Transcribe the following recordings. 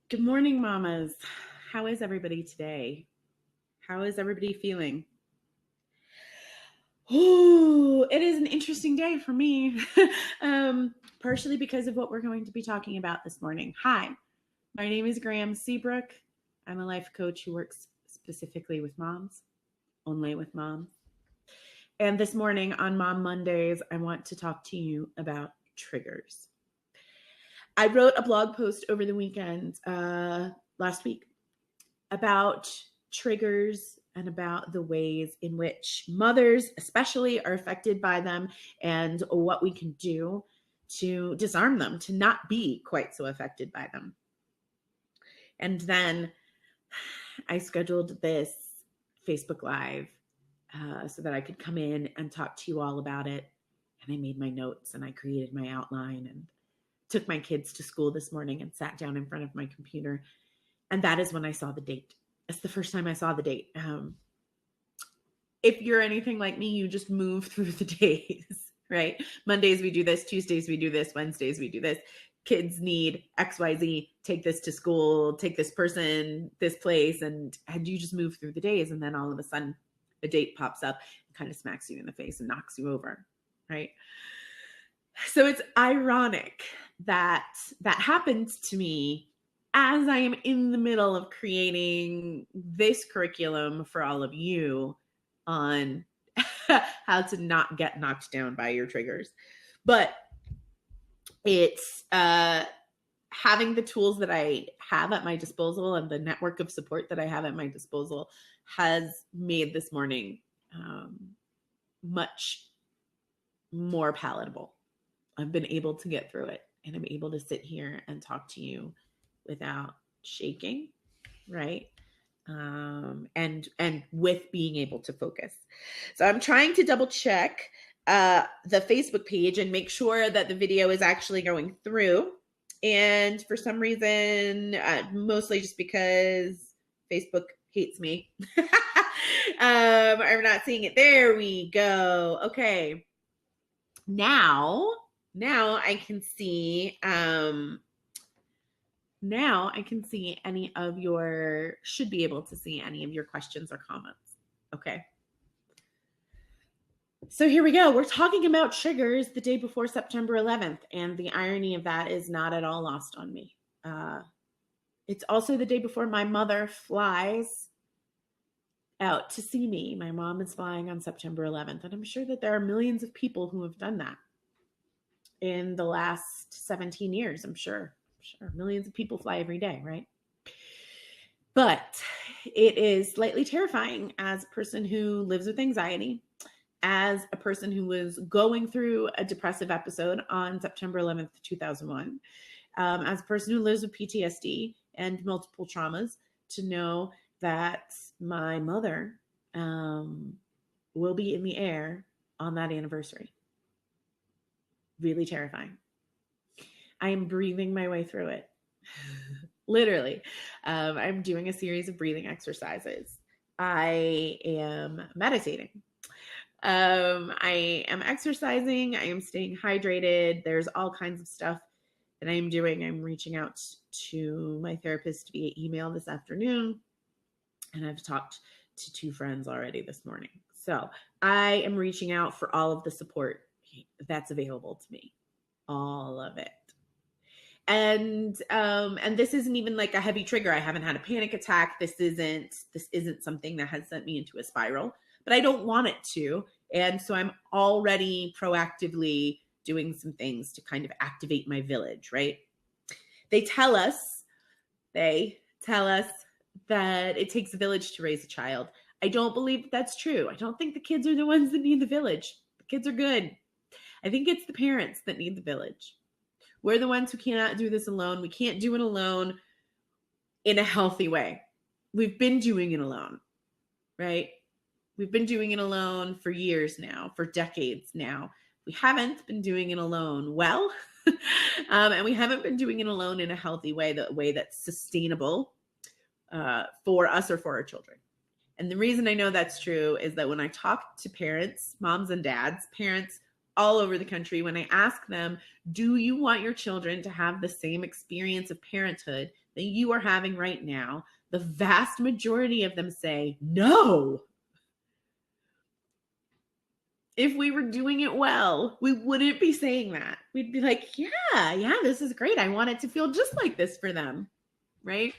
Good morning, mamas. How is everybody today? How is everybody feeling? Oh, it is an interesting day for me, partially because of what we're going to be talking about this morning. Hi, my name is Graham Seabrook. I'm a life coach who works specifically with moms, only with moms. And this morning on Mom Mondays, I want to talk to you about triggers. I wrote a blog post over the weekend, last week, about triggers and about the ways in which mothers, especially, are affected by them and what we can do to disarm them, to not be quite so affected by them. And then I scheduled this Facebook Live so that I could come in and talk to you all about it. And I made my notes and I created my outline and took my kids to school this morning and sat down in front of my computer. And that is when I saw the date. It's the first time I saw the date. If you're anything like me, you just move through the days, right? Mondays we do this, Tuesdays we do this, Wednesdays we do this. Kids need XYZ, take this to school, take this person, this place, and you just move through the days. And then all of a sudden, a date pops up and kind of smacks you in the face and knocks you over, right? So it's ironic that that happens to me as I am in the middle of creating this curriculum for all of you on how to not get knocked down by your triggers. But it's having the tools that I have at my disposal and the network of support that I have at my disposal has made this morning much more palatable. I've been able to get through it, and I'm able to sit here and talk to you without shaking, right? And with being able to focus. So I'm trying to double check the Facebook page and make sure that the video is actually going through. And for some reason, mostly just because Facebook hates me, I'm not seeing it. There we go. Okay. Now I can see should be able to see any of your questions or comments. Okay. So here we go. We're talking about triggers the day before September 11th, and the irony of that is not at all lost on me. It's also the day before my mother flies out to see me. My mom is flying on September 11th, and I'm sure that there are millions of people who have done that in the last 17 years. I'm sure millions of people fly every day, right? But it is slightly terrifying as a person who lives with anxiety, as a person who was going through a depressive episode on September 11th, 2001, as a person who lives with PTSD and multiple traumas, to know that my mother will be in the air on that anniversary. Really terrifying. I am breathing my way through it. Literally. I'm doing a series of breathing exercises. I am meditating. I am exercising. I am staying hydrated. There's all kinds of stuff that I am doing. I'm reaching out to my therapist via email this afternoon, and I've talked to 2 friends already this morning. So I am reaching out for all of the support that's available to me. All of it. And this isn't even like a heavy trigger. I haven't had a panic attack. This isn't something that has sent me into a spiral, but I don't want it to. And so I'm already proactively doing some things to kind of activate my village, right? They tell us that it takes a village to raise a child. I don't believe that's true. I don't think the kids are the ones that need the village. The kids are good. I think it's the parents that need the village. We're the ones who cannot do this alone. We can't do it alone in a healthy way. We've been doing it alone, right? We've been doing it alone for years now, for decades now. We haven't been doing it alone well, and we haven't been doing it alone in a healthy way, the way that's sustainable for us or for our children. And the reason I know that's true is that when I talk to parents, moms and dads, parents all over the country, when I ask them, do you want your children to have the same experience of parenthood that you are having right now? The vast majority of them say no. If we were doing it well, we wouldn't be saying that. We'd be like, yeah, this is great. I want it to feel just like this for them, right?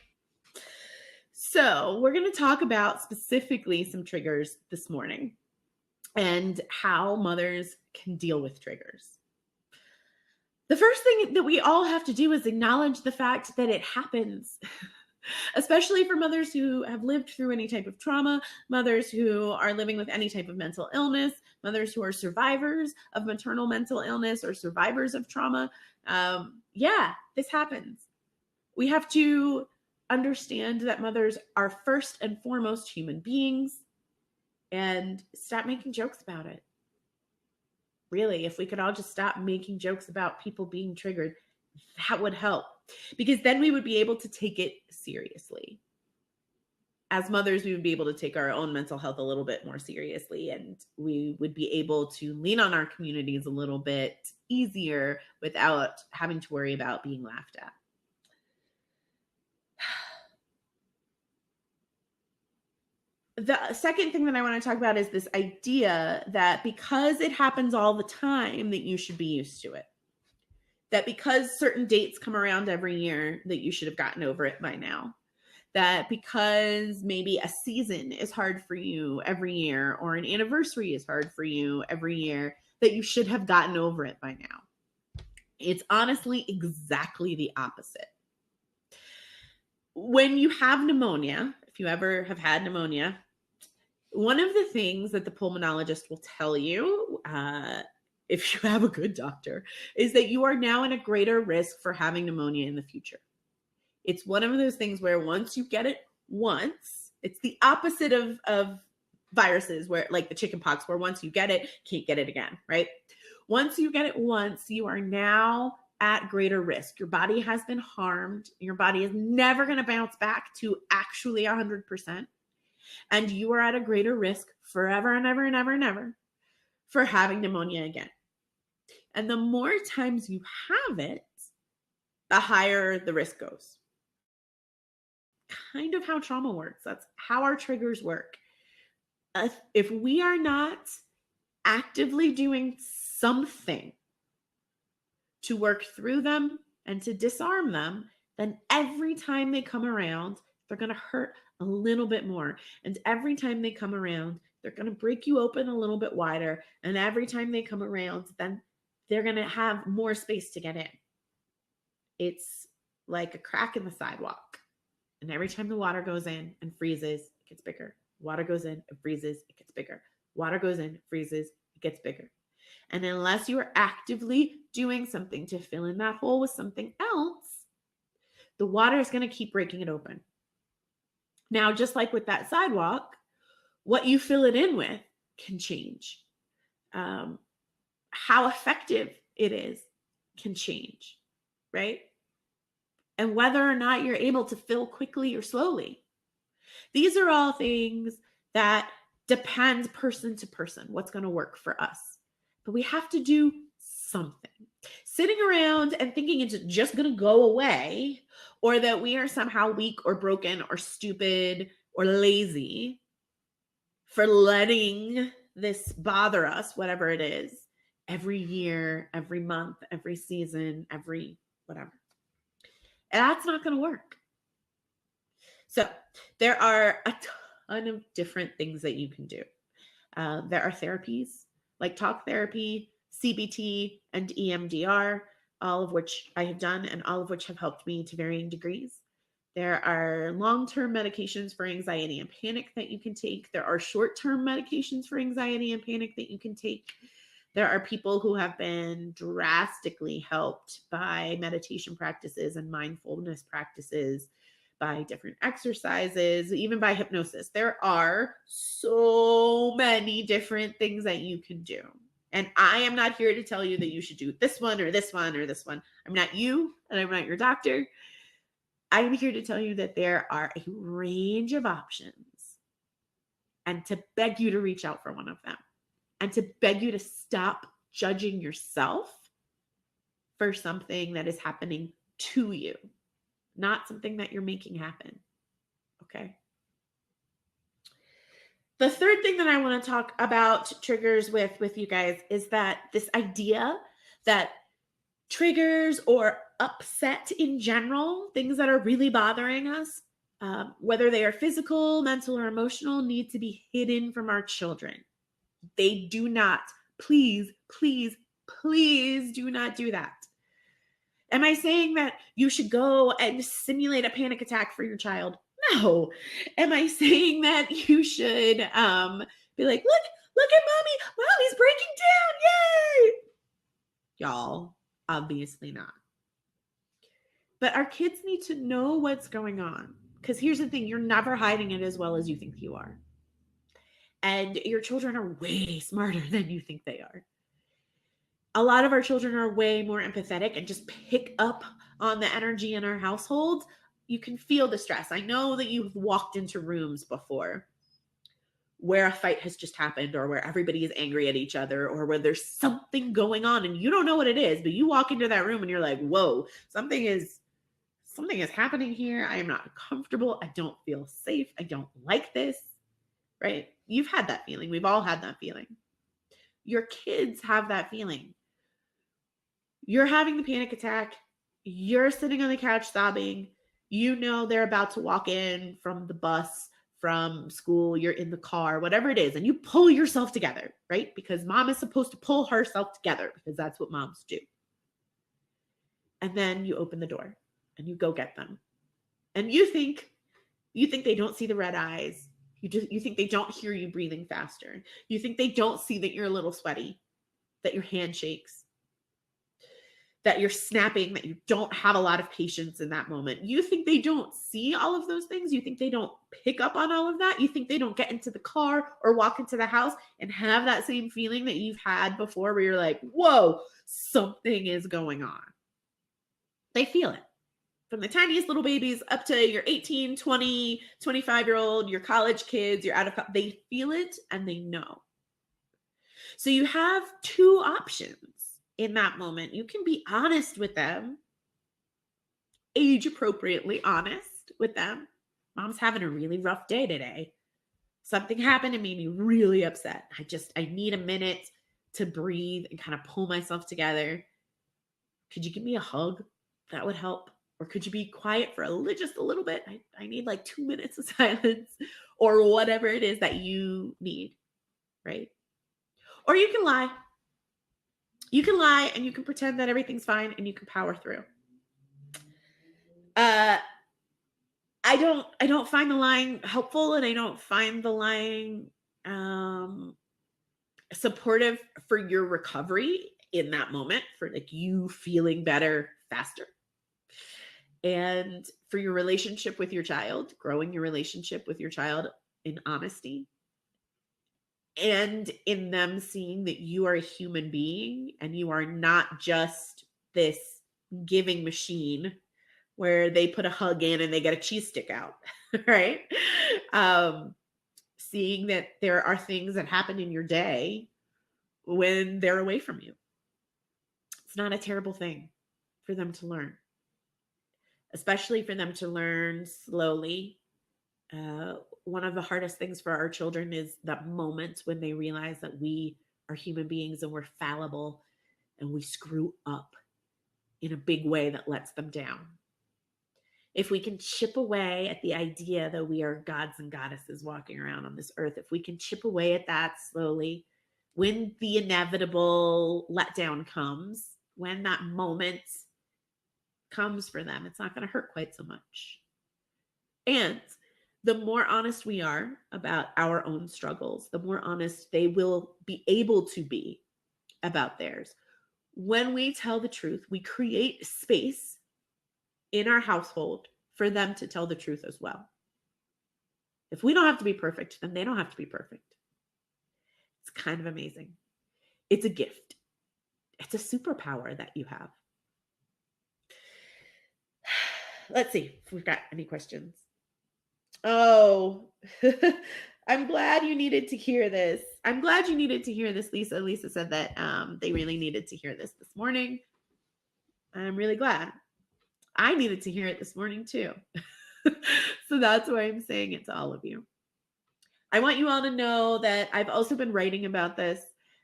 So we're going to talk about specifically some triggers this morning and how mothers can deal with triggers. The first thing that we all have to do is acknowledge the fact that it happens, especially for mothers who have lived through any type of trauma, mothers who are living with any type of mental illness, mothers who are survivors of maternal mental illness or survivors of trauma. This happens. We have to understand that mothers are first and foremost human beings and stop making jokes about it. Really, if we could all just stop making jokes about people being triggered, that would help, because then we would be able to take it seriously. As mothers, we would be able to take our own mental health a little bit more seriously, and we would be able to lean on our communities a little bit easier without having to worry about being laughed at. The second thing that I want to talk about is this idea that because it happens all the time, that you should be used to it. That because certain dates come around every year, that you should have gotten over it by now. That because maybe a season is hard for you every year, or an anniversary is hard for you every year, that you should have gotten over it by now. It's honestly exactly the opposite. When you have pneumonia, if you ever have had pneumonia, one of the things that the pulmonologist will tell you, if you have a good doctor, is that you are now in a greater risk for having pneumonia in the future. It's one of those things where once you get it once, it's the opposite of viruses, where like the chicken pox, where once you get it, can't get it again, right? Once you get it once, you are now at greater risk. Your body has been harmed. Your body is never going to bounce back to actually 100%. And you are at a greater risk forever and ever and ever and ever for having pneumonia again. And the more times you have it, the higher the risk goes. Kind of how trauma works. That's how our triggers work. If we are not actively doing something to work through them and to disarm them, then every time they come around, they're going to hurt a little bit more. And every time they come around, they're going to break you open a little bit wider. And every time they come around, then they're going to have more space to get in. It's like a crack in the sidewalk. And every time the water goes in and freezes, it gets bigger. Water goes in, it freezes, it gets bigger. Water goes in, freezes, it gets bigger. And unless you are actively doing something to fill in that hole with something else, the water is going to keep breaking it open. Now, just like with that sidewalk, what you fill it in with can change. How effective it is can change, right? And whether or not you're able to fill quickly or slowly. These are all things that depend person to person, what's going to work for us. But we have to do something. Sitting around and thinking it's just going to go away, or that we are somehow weak or broken or stupid or lazy for letting this bother us, whatever it is, every year, every month, every season, every whatever. And that's not going to work. So there are a ton of different things that you can do. There are therapies like talk therapy, CBT, and EMDR, all of which I have done and all of which have helped me to varying degrees. There are long-term medications for anxiety and panic that you can take. There are short-term medications for anxiety and panic that you can take. There are people who have been drastically helped by meditation practices and mindfulness practices, by different exercises, even by hypnosis. There are so many different things that you can do. And I am not here to tell you that you should do this one or this one or this one. I'm not you, and I'm not your doctor. I'm here to tell you that there are a range of options, and to beg you to reach out for one of them, and to beg you to stop judging yourself for something that is happening to you, not something that you're making happen. Okay. The third thing that I want to talk about triggers with you guys is that this idea that triggers or upset in general, things that are really bothering us, whether they are physical, mental, or emotional, need to be hidden from our children. They do not. Please, please, please do not do that. Am I saying that you should go and simulate a panic attack for your child? No. Am I saying that you should be like, look at mommy's breaking down, yay! Y'all, obviously not. But our kids need to know what's going on. Because here's the thing, you're never hiding it as well as you think you are. And your children are way smarter than you think they are. A lot of our children are way more empathetic and just pick up on the energy in our household. You can feel the stress. I know that you've walked into rooms before where a fight has just happened, or where everybody is angry at each other, or where there's something going on and you don't know what it is, but you walk into that room and you're like, whoa, something is happening here. I am not comfortable. I don't feel safe. I don't like this, right? You've had that feeling. We've all had that feeling. Your kids have that feeling. You're having the panic attack. You're sitting on the couch sobbing. You know they're about to walk in from the bus, from school. You're in the car, whatever it is. And you pull yourself together, right? Because mom is supposed to pull herself together, because that's what moms do. And then you open the door and you go get them. And you think they don't see the red eyes. You think they don't hear you breathing faster. You think they don't see that you're a little sweaty, that your hand shakes, that you're snapping, that you don't have a lot of patience in that moment. You think they don't see all of those things. You think they don't pick up on all of that. You think they don't get into the car or walk into the house and have that same feeling that you've had before, where you're like, whoa, something is going on. They feel it. From the tiniest little babies up to your 18, 20, 25-year-old, your college kids, you're out of, they feel it and they know. So you have two options in that moment. You can be honest with them, age appropriately honest with them. Mom's having a really rough day today. Something happened and made me really upset. I need a minute to breathe and kind of pull myself together. Could you give me a hug? That would help. Or could you be quiet for just a little bit? I need like 2 minutes of silence, or whatever it is that you need, right? Or you can lie. You can lie and you can pretend that everything's fine and you can power through. I don't find the lying helpful, and I don't find the lying supportive for your recovery in that moment, for like you feeling better faster. And for your relationship with your child, growing your relationship with your child in honesty, and in them seeing that you are a human being and you are not just this giving machine where they put a hug in and they get a cheese stick out, right? Seeing that there are things that happen in your day when they're away from you. It's not a terrible thing for them to learn, especially for them to learn slowly. One of the hardest things for our children is that moment when they realize that we are human beings and we're fallible and we screw up in a big way that lets them down. If we can chip away at the idea that we are gods and goddesses walking around on this earth, if we can chip away at that slowly, when the inevitable letdown comes, when that moment comes for them, it's not going to hurt quite so much. And the more honest we are about our own struggles, the more honest they will be able to be about theirs. When we tell the truth, we create space in our household for them to tell the truth as well. If we don't have to be perfect, then they don't have to be perfect. It's kind of amazing. It's a gift. It's a superpower that you have. Let's see if we've got any questions. Oh, I'm glad you needed to hear this. I'm glad you needed to hear this, Lisa. Lisa said that they really needed to hear this morning. I'm really glad. I needed to hear it this morning too. So that's why I'm saying it to all of you. I want you all to know that I've also been writing about this.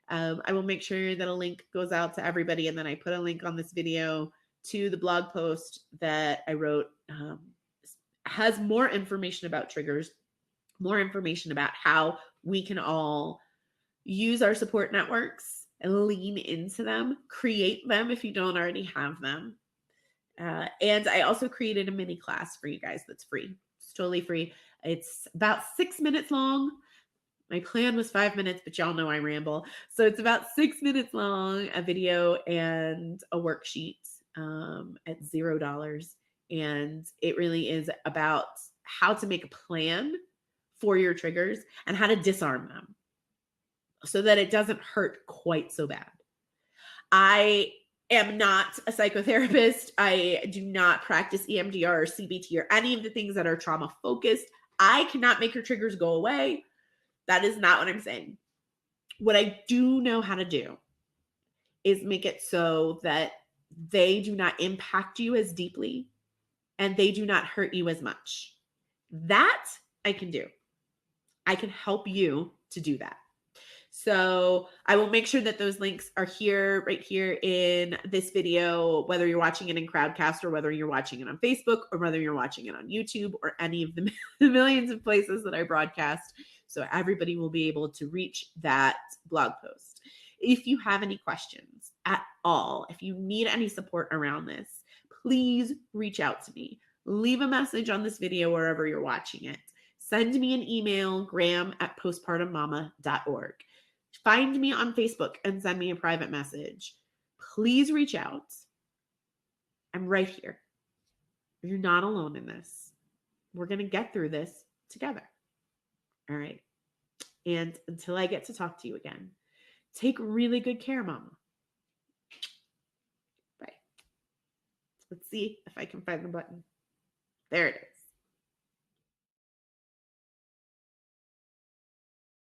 I will make sure that a link goes out to everybody, and then I put a link on this video to the blog post that I wrote. Has more information about triggers, more information about how we can all use our support networks and lean into them, create them if you don't already have them. And I also created a mini class for you guys that's free. It's totally free. It's about 6 minutes long. My plan was 5 minutes, but y'all know I ramble. So it's about 6 minutes long, a video and a worksheet at $0. And it really is about how to make a plan for your triggers and how to disarm them so that it doesn't hurt quite so bad. I am not a psychotherapist. I do not practice EMDR or CBT or any of the things that are trauma focused. I cannot make your triggers go away. That is not what I'm saying. What I do know how to do is make it so that they do not impact you as deeply and they do not hurt you as much. That I can do. I can help you to do that. So I will make sure that those links are here, right here in this video, whether you're watching it in Crowdcast or whether you're watching it on Facebook or whether you're watching it on YouTube or any of the millions of places that I broadcast. So everybody will be able to reach that blog post. If you have any questions at all, if you need any support around this, please reach out to me. Leave a message on this video wherever you're watching it. Send me an email, graham@postpartummama.org. Find me on Facebook and send me a private message. Please reach out. I'm right here. You're not alone in this. We're going to get through this together. All right. And until I get to talk to you again, take really good care, Mama. Bye. Let's see if I can find the button. There it is.